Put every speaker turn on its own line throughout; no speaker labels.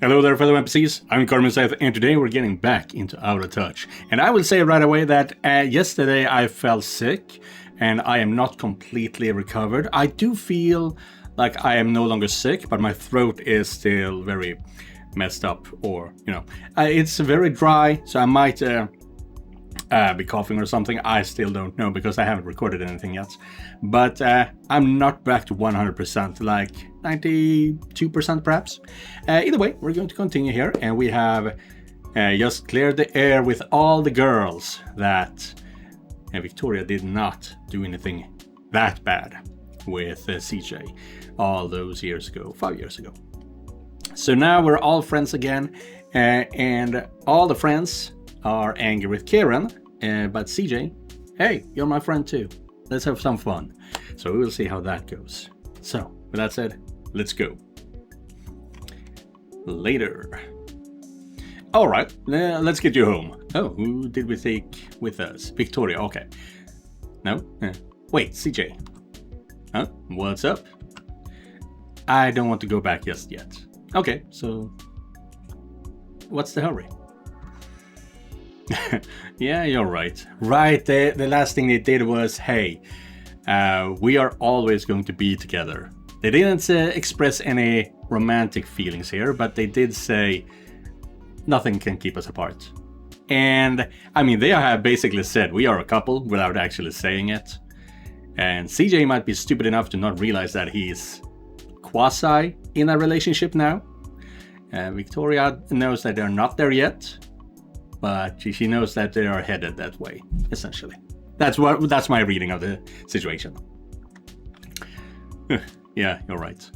Hello there, fellow NPCs. I'm Scythe, and today we're getting back into Out of Touch. And I will say right away that yesterday I felt sick, and I am not completely recovered. I do feel like I am no longer sick, but my throat is still very messed up, or, it's very dry, so I might be coughing or something. I still don't know because I haven't recorded anything yet. But I'm not back to 100%, like 92% perhaps. Either way, we're going to continue here, and we have just cleared the air with all the girls that Victoria did not do anything that bad with CJ all those years ago, 5 years ago. So now we're all friends again, and all the friends are angry with Kieran, but CJ, hey, you're my friend too. Let's have some fun. So we will see how that goes. So, with that said, let's go. Later. Alright, let's get you home. Oh, who did we take with us? Victoria, okay. No? Wait, CJ. Huh? What's up? I don't want to go back just yet. Okay, so what's the hurry? Yeah, you're right. Right, the last thing they did was, hey, we are always going to be together. They didn't express any romantic feelings here, but they did say nothing can keep us apart. And, I mean, they have basically said we are a couple without actually saying it. And CJ might be stupid enough to not realize that he's quasi in a relationship now. Victoria knows that they're not there yet, but she knows that they are headed that way, essentially. That's my reading of the situation. Yeah, you're right.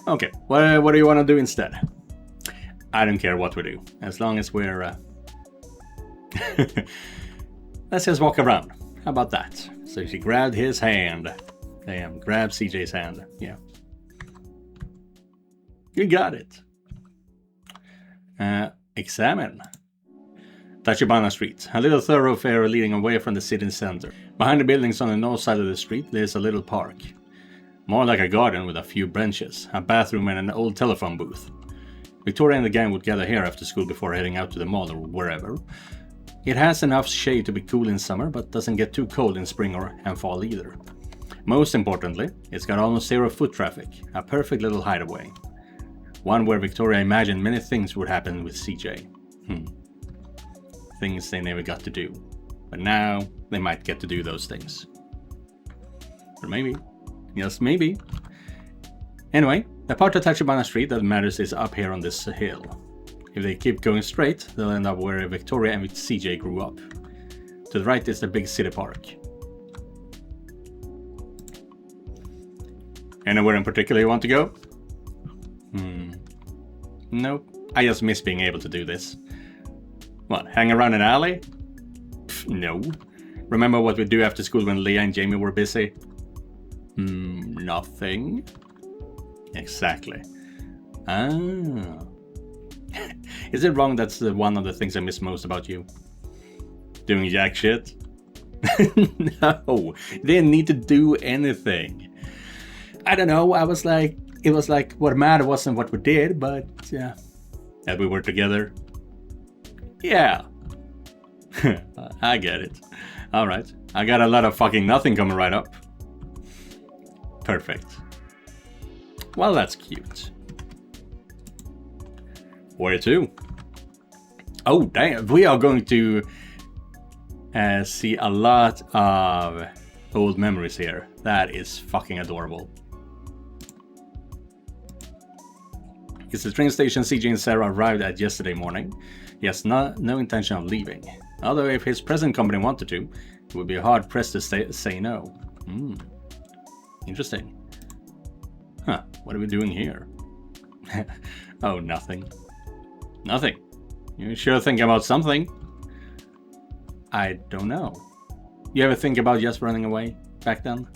Okay, what do you want to do instead? I don't care what we do, as long as we're... Let's just walk around. How about that? So she grabbed his hand. Damn, grab CJ's hand. Yeah. You got it. Examine. Tachibana Street, a little thoroughfare leading away from the city center. Behind the buildings on the north side of the street, there's a little park. More like a garden with a few benches, a bathroom and an old telephone booth. Victoria and the gang would gather here after school before heading out to the mall or wherever. It has enough shade to be cool in summer, but doesn't get too cold in spring and fall either. Most importantly, it's got almost zero foot traffic, a perfect little hideaway. One where Victoria imagined many things would happen with CJ. Things they never got to do. But now, they might get to do those things. Or maybe. Yes, maybe. Anyway, the part of Tachibana Street that matters is up here on this hill. If they keep going straight, they'll end up where Victoria and CJ grew up. To the right is the big city park. Anywhere in particular you want to go? Nope. I just miss being able to do this. What, hang around an alley? Pff, no. Remember what we do after school when Leah and Jamie were busy? Nothing. Exactly. Ah. Is it wrong that's one of the things I miss most about you? Doing jack shit? No, didn't need to do anything. I don't know, it was like what mattered wasn't what we did, but yeah. That we were together. Yeah. I get it. Alright, I got a lot of fucking nothing coming right up. Perfect. Well, that's cute. Where to? Oh, damn. We are going to see a lot of old memories here. That is fucking adorable. It's the train station CJ and Sarah arrived at yesterday morning. He has no intention of leaving. Although if his present company wanted to, it would be hard pressed to say no. Interesting. Huh, what are we doing here? Oh, nothing. Nothing. You sure think about something? I don't know. You ever think about just running away back then?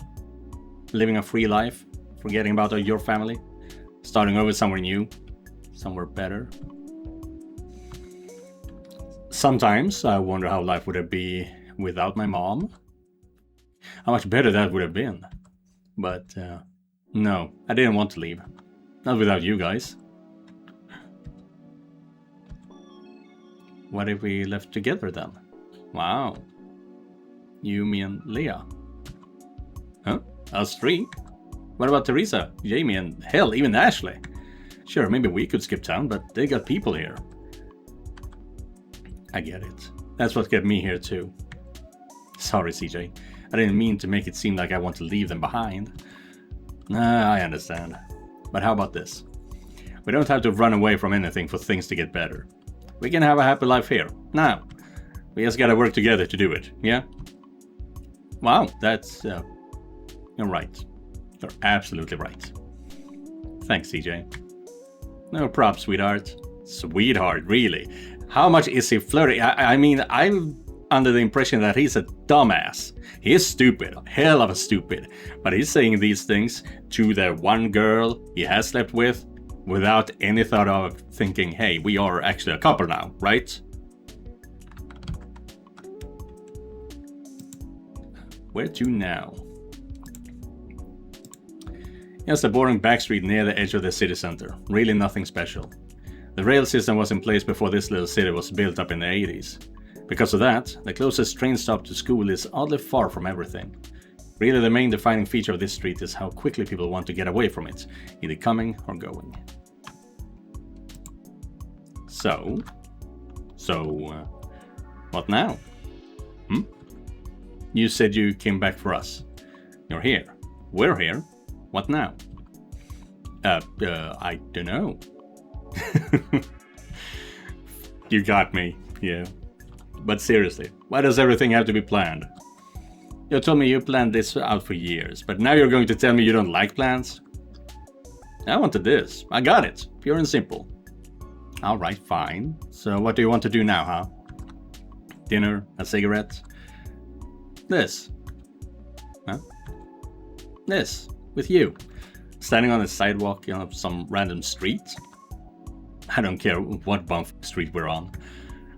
Living a free life? Forgetting about your family? Starting over somewhere new? Somewhere better? Sometimes I wonder how life would be without my mom. How much better that would have been. But no, I didn't want to leave. Not without you guys. What if we left together then? Wow. You, me, and Leah. Huh? Us three? What about Teresa, Jamie, and hell, even Ashley? Sure, maybe we could skip town, but they got people here. I get it. That's what got me here too. Sorry, CJ. I didn't mean to make it seem like I want to leave them behind. Nah, I understand. But how about this? We don't have to run away from anything for things to get better. We can have a happy life here, now. We just gotta work together to do it, yeah? Wow, that's... you're right. You're absolutely right. Thanks, CJ. No props, sweetheart. Sweetheart, really? How much is he flirting? I mean, I'm under the impression that he's a dumbass. He is stupid, hell of a stupid. But he's saying these things to the one girl he has slept with without any thought of thinking, hey, we are actually a couple now, right? Where to now? Just a boring back street near the edge of the city center. Really nothing special. The rail system was in place before this little city was built up in the 80s. Because of that, the closest train stop to school is oddly far from everything. Really, the main defining feature of this street is how quickly people want to get away from it, either coming or going. So, what now? You said you came back for us. You're here. We're here. What now? I don't know. You got me, yeah. But seriously, why does everything have to be planned? You told me you planned this out for years, but now you're going to tell me you don't like plans? I wanted this. I got it. Pure and simple. Alright, fine. So what do you want to do now, huh? Dinner? A cigarette? This. Huh? This. With you. Standing on a sidewalk on some random street? I don't care what bump street we're on.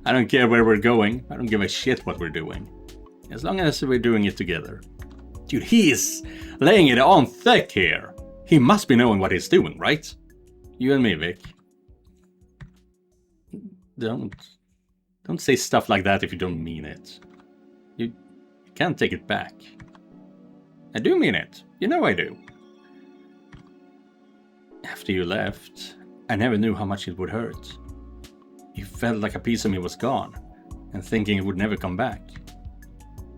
I don't care where we're going. I don't give a shit what we're doing. As long as we're doing it together. Dude, he is laying it on thick here. He must be knowing what he's doing, right? You and me, Vic. Don't say stuff like that if you don't mean it. You can't take it back. I do mean it. You know I do. After you left, I never knew how much it would hurt. It felt like a piece of me was gone, and thinking it would never come back.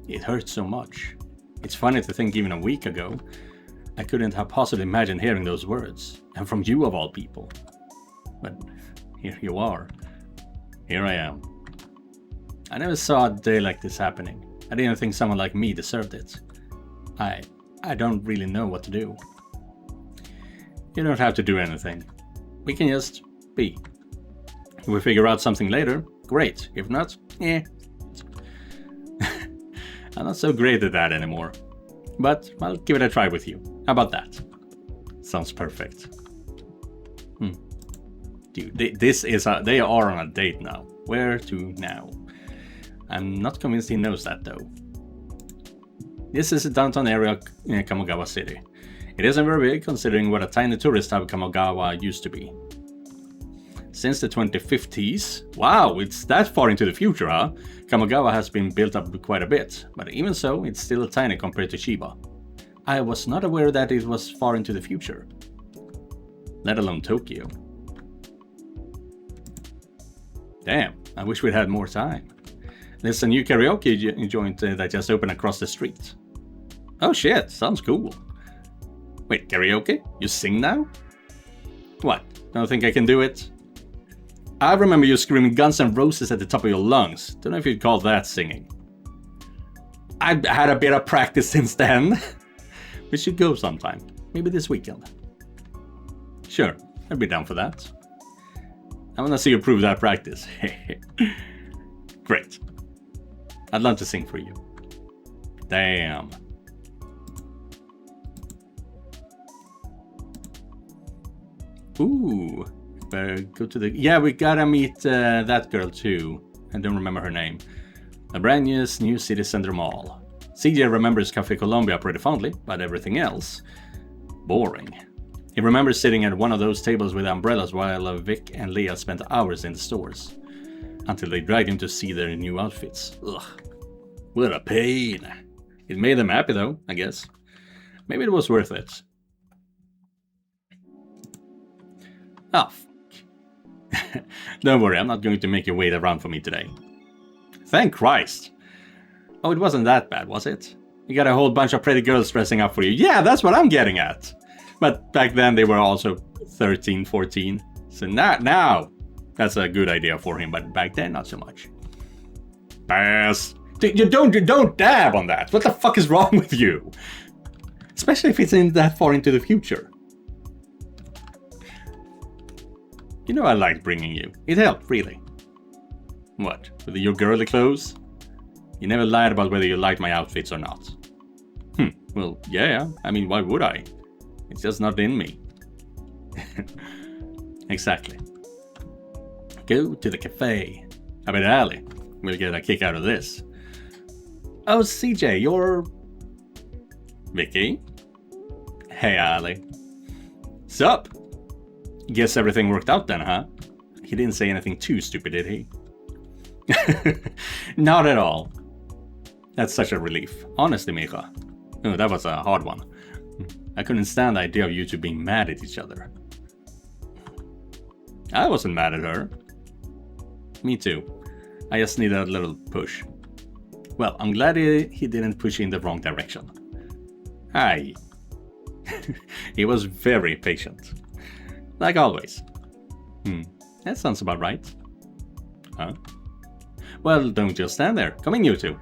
It hurt so much. It's funny to think even a week ago, I couldn't have possibly imagined hearing those words, and from you of all people. But here you are. Here I am. I never saw a day like this happening. I didn't think someone like me deserved it. I don't really know what to do. You don't have to do anything. We can just be. If we figure out something later, great. If not, eh. I'm not so great at that anymore. But I'll give it a try with you. How about that? Sounds perfect. Dude, they are on a date now. Where to now? I'm not convinced he knows that though. This is a downtown area in Kamogawa City. It isn't very big considering what a tiny tourist hub Kamogawa used to be. Since the 2050s, wow, it's that far into the future, huh? Kamogawa has been built up quite a bit, but even so, it's still tiny compared to Chiba. I was not aware that it was far into the future. Let alone Tokyo. Damn, I wish we'd had more time. There's a new karaoke joint that just opened across the street. Oh shit, sounds cool. Wait, karaoke? You sing now? What, don't think I can do it? I remember you screaming Guns N' Roses at the top of your lungs. Don't know if you'd call that singing. I've had a bit of practice since then. We should go sometime. Maybe this weekend. Sure, I'd be down for that. I wanna see you prove that practice. Great. I'd love to sing for you. Damn. Ooh. Go to the... Yeah, we gotta meet that girl too. I don't remember her name. A brand new city center mall. CJ remembers Cafe Colombia pretty fondly, but everything else... boring. He remembers sitting at one of those tables with umbrellas while Vic and Leah spent hours in the stores. until they dragged him to see their new outfits. Ugh, what a pain. It made them happy though, I guess. Maybe it was worth it. Oh, fuck. Don't worry, I'm not going to make you wait around for me today. Thank Christ. Oh, it wasn't that bad, was it? You got a whole bunch of pretty girls dressing up for you. Yeah, that's what I'm getting at. But back then they were also 13, 14. So now, that's a good idea for him, but back then, not so much. Pass. You don't dab on that. What the fuck is wrong with you? Especially if it's in that far into the future. You know I liked bringing you. It helped, really. What, with your girly clothes? You never lied about whether you liked my outfits or not. Well, yeah, I mean, why would I? It's just not in me. Exactly. Go to the cafe. I bet Ali will get a kick out of this. Oh, CJ, you're... Vicky? Hey, Ali. Sup? Guess everything worked out then, huh? He didn't say anything too stupid, did he? Not at all. That's such a relief. Honestly, Mika. Oh, that was a hard one. I couldn't stand the idea of you two being mad at each other. I wasn't mad at her. Me too. I just needed a little push. Well, I'm glad he didn't push you in the wrong direction. Aye. He was very patient. Like always. That sounds about right. Huh? Well, don't just stand there. Come in, you two.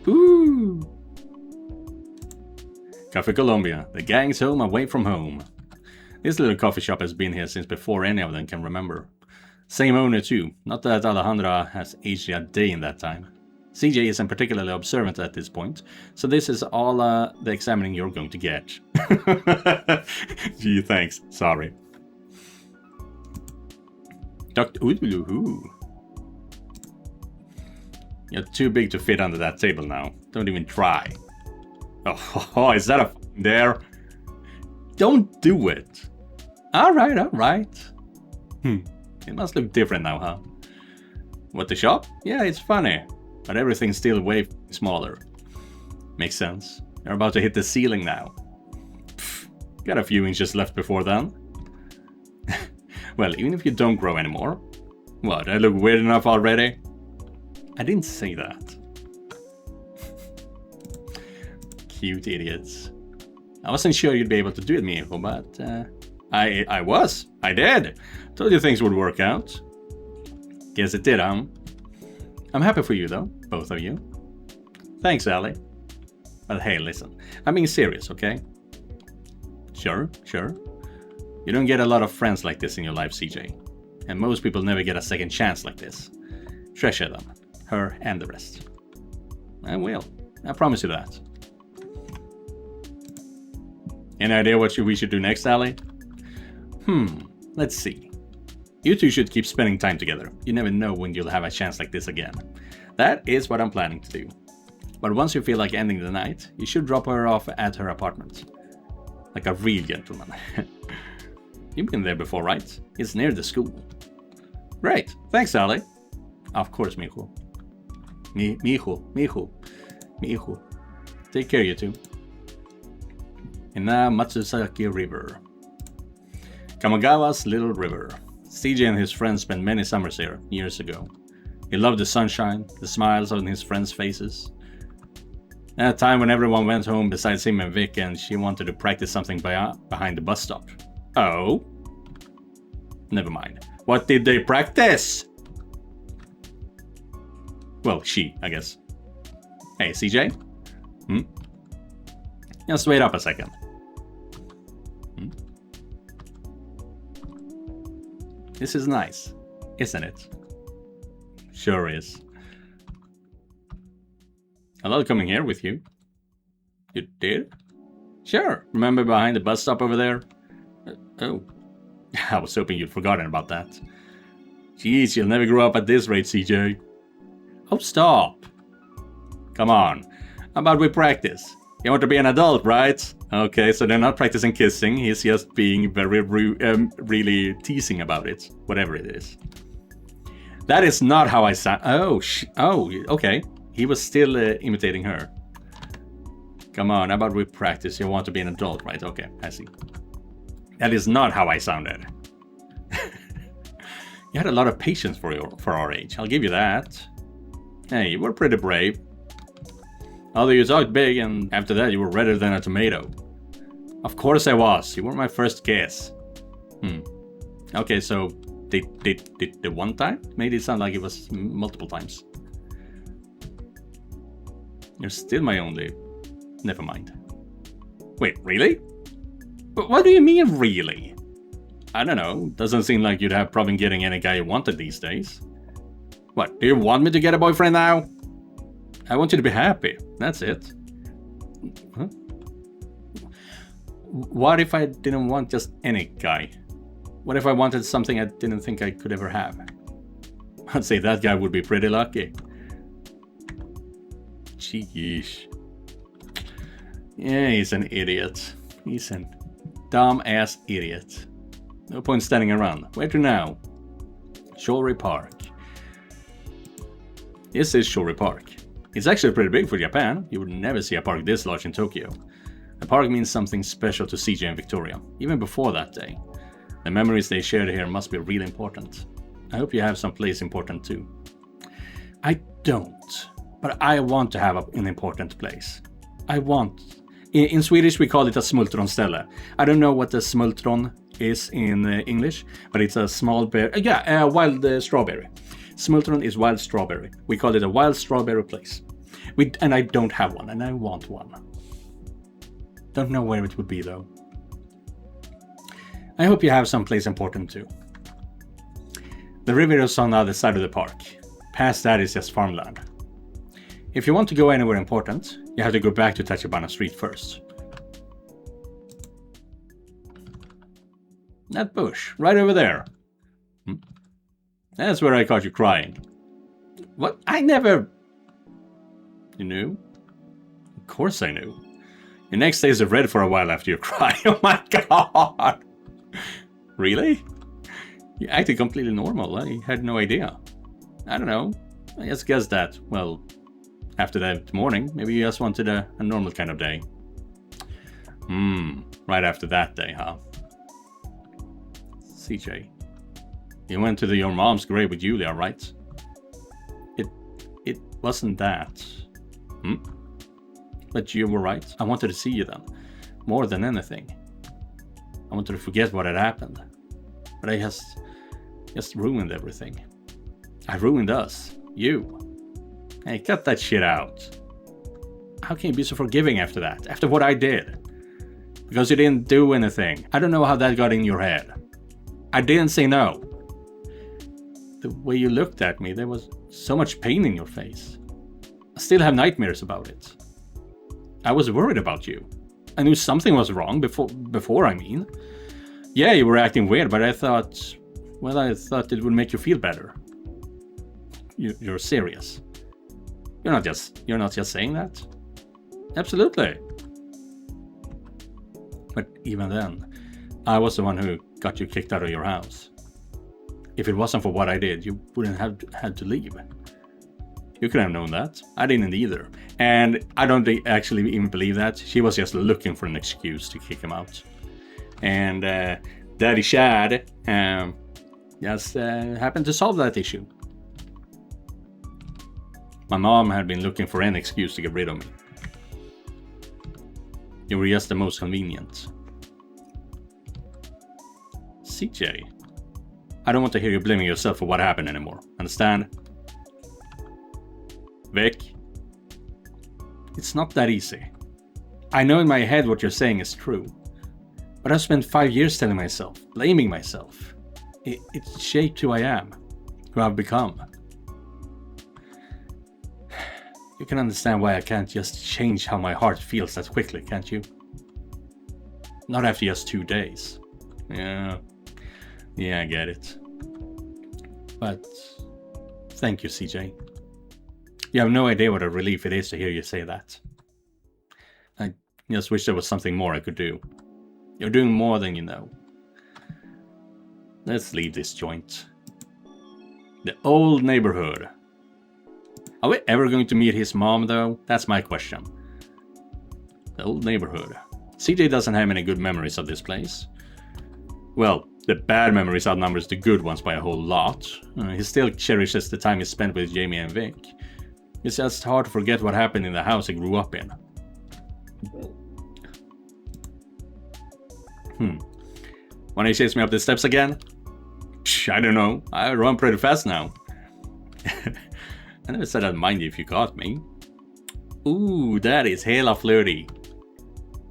Ooh. Cafe Colombia. The gang's home away from home. This little coffee shop has been here since before any of them can remember. Same owner too. Not that Alejandra has aged a day in that time. CJ isn't particularly observant at this point, so this is all the examining you're going to get. Gee, thanks. Sorry. Dr. Oodaloo. You're too big to fit under that table now. Don't even try. Oh, is that a dare? Don't do it. Alright, alright. It must look different now, huh? What, the shop? Yeah, it's funny. But everything's still way smaller. Makes sense. You're about to hit the ceiling now. Pfft, got a few inches left before then. Well, even if you don't grow anymore. What, I look weird enough already? I didn't say that. Cute idiots. I wasn't sure you'd be able to do it, Miho, but I was. I did. Told you things would work out. Guess it did, huh? I'm happy for you, though, both of you. Thanks, Ali. But hey, listen. I'm being serious, okay? Sure. You don't get a lot of friends like this in your life, CJ. And most people never get a second chance like this. Treasure them. Her and the rest. I will. I promise you that. Any idea what we should do next, Ali? Let's see. You two should keep spending time together. You never know when you'll have a chance like this again. That is what I'm planning to do. But once you feel like ending the night, you should drop her off at her apartment. Like a real gentleman. You've been there before, right? It's near the school. Great. Thanks, Ali. Of course, Miho. Miho. Take care, you two. In the Matsuzaki River. Kamogawa's little river. CJ and his friends spent many summers here, years ago. He loved the sunshine, the smiles on his friends' faces. At a time when everyone went home besides him and Vic, and she wanted to practice something behind the bus stop. Oh? Never mind. What did they practice? Well, she, I guess. Hey, CJ? Just wait up a second. This is nice, isn't it? Sure is. I love coming here with you. You did? Sure. Remember behind the bus stop over there? Oh. I was hoping you'd forgotten about that. Jeez, you'll never grow up at this rate, CJ. Oh, stop. Come on. How about we practice? You want to be an adult, right? Okay, so they're not practicing kissing. He's just being very really teasing about it. Whatever it is. That is not how I sound. Oh, okay. He was still imitating her. Come on, how about we practice? You want to be an adult, right? Okay, I see. That is not how I sounded. You had a lot of patience for our age. I'll give you that. Hey, you were pretty brave. Although you talked big, and after that you were redder than a tomato. Of course I was. You were my first guess. Okay, so the one time? Made it sound like it was multiple times. You're still my only... Never mind. Wait, really? What do you mean, really? I don't know. Doesn't seem like you'd have problem getting any guy you wanted these days. What, do you want me to get a boyfriend now? I want you to be happy. That's it. Huh? What if I didn't want just any guy? What if I wanted something I didn't think I could ever have? I'd say that guy would be pretty lucky. Jeez. Yeah, he's an idiot. He's a dumb-ass idiot. No point standing around. Where to now? Shorey Park. This is Shorey Park. It's actually pretty big for Japan. You would never see a park this large in Tokyo. A park means something special to CJ and Victoria, even before that day. The memories they shared here must be really important. I hope you have some place important too. I don't, but I want to have an important place. I want. In Swedish we call it a smultronställe. I don't know what a smultron is in English, but it's a small berry. A wild strawberry. Smultron is wild strawberry. We call it a wild strawberry place. And I don't have one, and I want one. Don't know where it would be though. I hope you have some place important too. The river is on the other side of the park. Past that is just farmland. If you want to go anywhere important, you have to go back to Tachibana Street first. That bush, right over there. That's where I caught you crying. What? I never... You knew? Of course I knew. Your neck stays red for a while after you cry. Oh my god! Really? You acted completely normal. I had no idea. I don't know. I just guessed that, well, after that morning, maybe you just wanted a normal kind of day. Right after that day, huh? CJ. You went to your mom's grave with Julia, right? It wasn't that. But you were right. I wanted to see you then. More than anything. I wanted to forget what had happened. But I just ruined everything. I ruined us. You. Hey, cut that shit out. How can you be so forgiving after that? After what I did? Because you didn't do anything. I don't know how that got in your head. I didn't say no. The way you looked at me, there was so much pain in your face. I still have nightmares about it. I was worried about you. I knew something was wrong before I mean. Yeah, you were acting weird, but I thought... Well, I thought it would make you feel better. You're serious. You're not just saying that? Absolutely. But even then, I was the one who got you kicked out of your house. If it wasn't for what I did, you wouldn't have had to leave. You could have known that. I didn't either. And I don't actually even believe that. She was just looking for an excuse to kick him out. And Daddy Shad just happened to solve that issue. My mom had been looking for any excuse to get rid of me. You were just the most convenient. CJ, I don't want to hear you blaming yourself for what happened anymore. Understand? Vic? It's not that easy. I know in my head what you're saying is true. But I've spent 5 years telling myself, blaming myself. It shaped who I am, who I've become. You can understand why I can't just change how my heart feels that quickly, can't you? Not after just 2 days. Yeah, I get it. But thank you, CJ. You have no idea what a relief it is to hear you say that. I just wish there was something more I could do. You're doing more than you know. Let's leave this joint. The old neighborhood. Are we ever going to meet his mom, though? That's my question. The old neighborhood. CJ doesn't have any good memories of this place. Well, the bad memories outnumbers the good ones by a whole lot. He still cherishes the time he spent with Jamie and Vic. It's just hard to forget what happened in the house he grew up in. Wanna chase me up the steps again? I don't know. I run pretty fast now. I never said I'd mind you if you caught me. Ooh, that is hella flirty.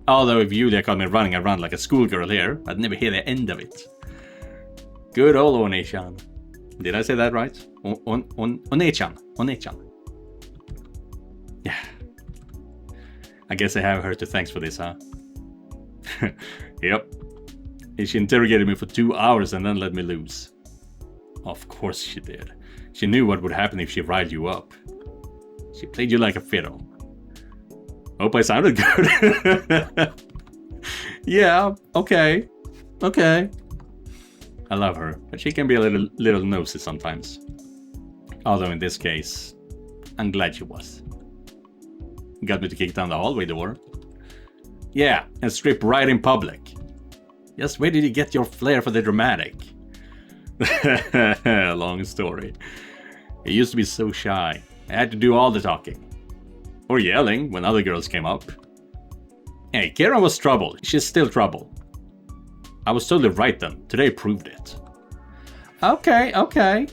Although if Julia caught me running around like a schoolgirl here, I'd never hear the end of it. Good old One-chan. Did I say that right? One-chan. One-chan. Yeah. I guess I have her to thanks for this, huh? Yep. She interrogated me for 2 hours and then let me loose. Of course she did. She knew what would happen if she riled you up. She played you like a fiddle. Hope I sounded good. Yeah, okay. Okay. I love her, but she can be a little nosy sometimes. Although in this case, I'm glad she was. Got me to kick down the hallway door. Yeah, and strip right in public. Just where did you get your flair for the dramatic? Long story. I used to be so shy. I had to do all the talking. Or yelling when other girls came up. Hey, Karen was trouble. She's still trouble. I was totally right then. Today proved it. Okay, okay.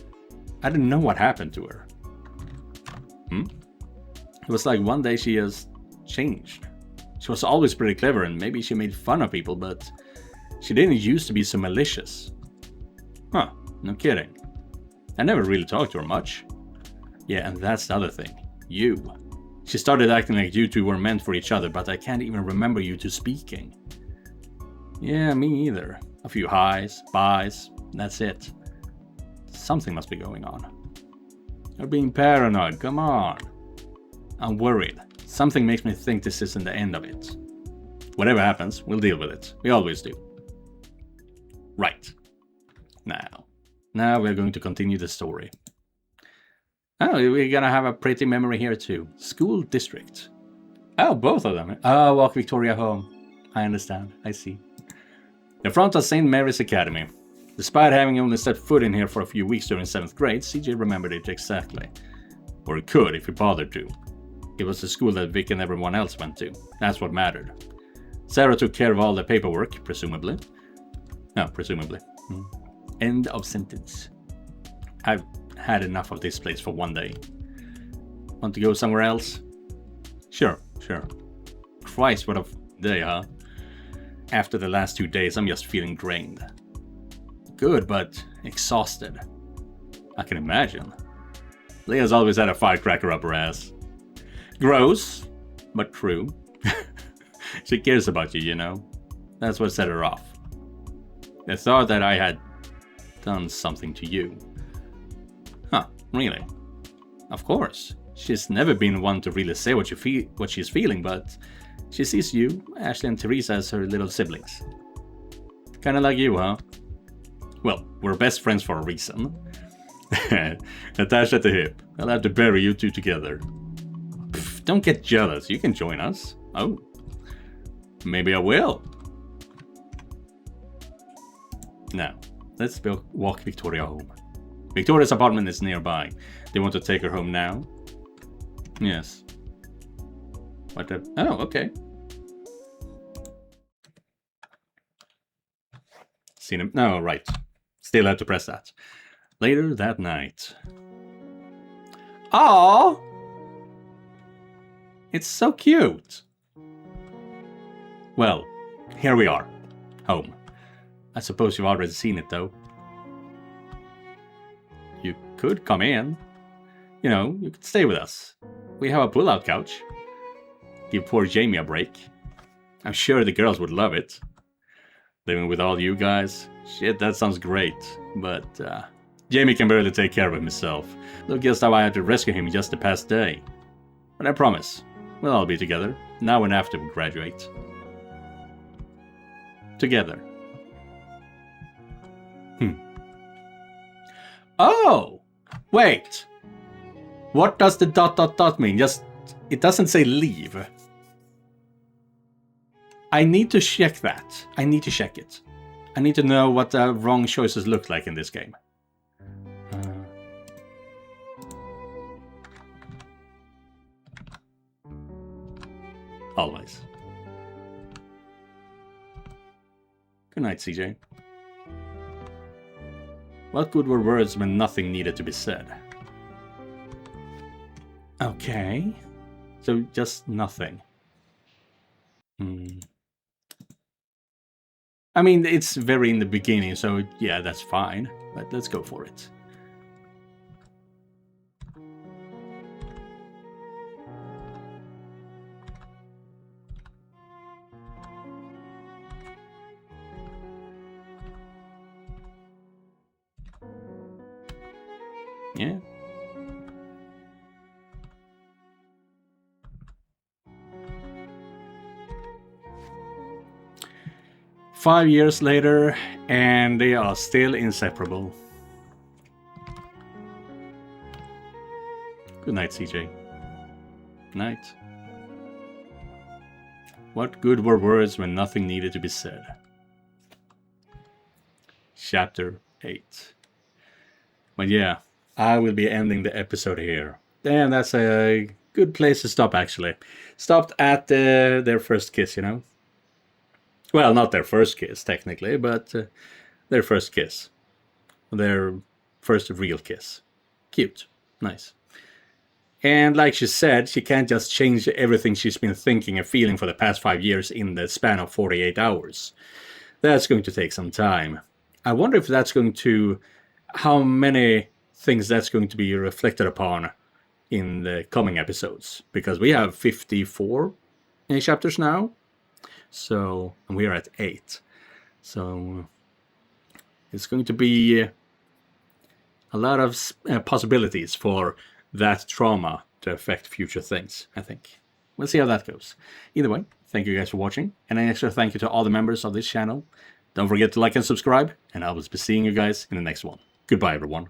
I didn't know what happened to her. It was like one day she just changed. She was always pretty clever and maybe she made fun of people, but she didn't used to be so malicious. Huh, no kidding. I never really talked to her much. Yeah, and that's the other thing. You. She started acting like you two were meant for each other, but I can't even remember you two speaking. Yeah, me either. A few highs, byes, that's it. Something must be going on. You're being paranoid, come on. I'm worried. Something makes me think this isn't the end of it. Whatever happens, we'll deal with it. We always do. Right. Now we're going to continue the story. Oh, we're gonna have a pretty memory here too. School district. Oh, both of them. Oh, walk Victoria home. I understand. I see. The front of St. Mary's Academy. Despite having only set foot in here for a few weeks during 7th grade, CJ remembered it exactly. Or he could if he bothered to. It was the school that Vic and everyone else went to. That's what mattered. Sarah took care of all the paperwork, presumably. No, presumably. End of sentence. I've had enough of this place for one day. Want to go somewhere else? Sure. Christ, what a day, huh? After the last 2 days, I'm just feeling drained. Good, but exhausted. I can imagine. Leah's always had a firecracker up her ass. Gross, but true. She cares about you, you know? That's what set her off. The thought that I had done something to you. Huh, really? Of course. She's never been one to really say what she's feeling, but she sees you, Ashley and Teresa, as her little siblings. Kinda like you, huh? Well, we're best friends for a reason. Attached at the hip. I'll have to bury you two together. Pff, don't get jealous. You can join us. Oh. Maybe I will. Now, let's walk Victoria home. Victoria's apartment is nearby. They want to take her home now? Yes. What the? Oh, okay. Seen him? No, right. Still had to press that. Later that night. Oh, it's so cute. Well, here we are. Home. I suppose you've already seen it, though. You could come in. You know, you could stay with us. We have a pull-out couch. Give poor Jamie a break. I'm sure the girls would love it. Living with all you guys. Shit, that sounds great. But, Jamie can barely take care of himself. Look just how I had to rescue him just the past day. But I promise, we'll all be together, now and after we graduate. Together. Oh! Wait! What does the ... mean? Just... It doesn't say leave. I need to check that. I need to check it. I need to know what the wrong choices look like in this game. Always. Good night, CJ. What good were words when nothing needed to be said? Okay. So just nothing. I mean, it's very in the beginning, so yeah, that's fine. But let's go for it. Yeah. Five years later, and they are still inseparable. Good night, CJ. Night. What good were words when nothing needed to be said? Chapter 8. But yeah, I will be ending the episode here. And that's a good place to stop, actually. Stopped at their first kiss, you know? Well, not their first kiss, technically, but their first kiss. Their first real kiss. Cute. Nice. And like she said, she can't just change everything she's been thinking and feeling for the past 5 years in the span of 48 hours. That's going to take some time. I wonder if that's going to... how many things that's going to be reflected upon in the coming episodes. Because we have 54 chapters now. So, and we're at 8. So, it's going to be a lot of possibilities for that trauma to affect future things, I think. We'll see how that goes. Either way, thank you guys for watching. And an extra thank you to all the members of this channel. Don't forget to like and subscribe. And I will be seeing you guys in the next one. Goodbye, everyone.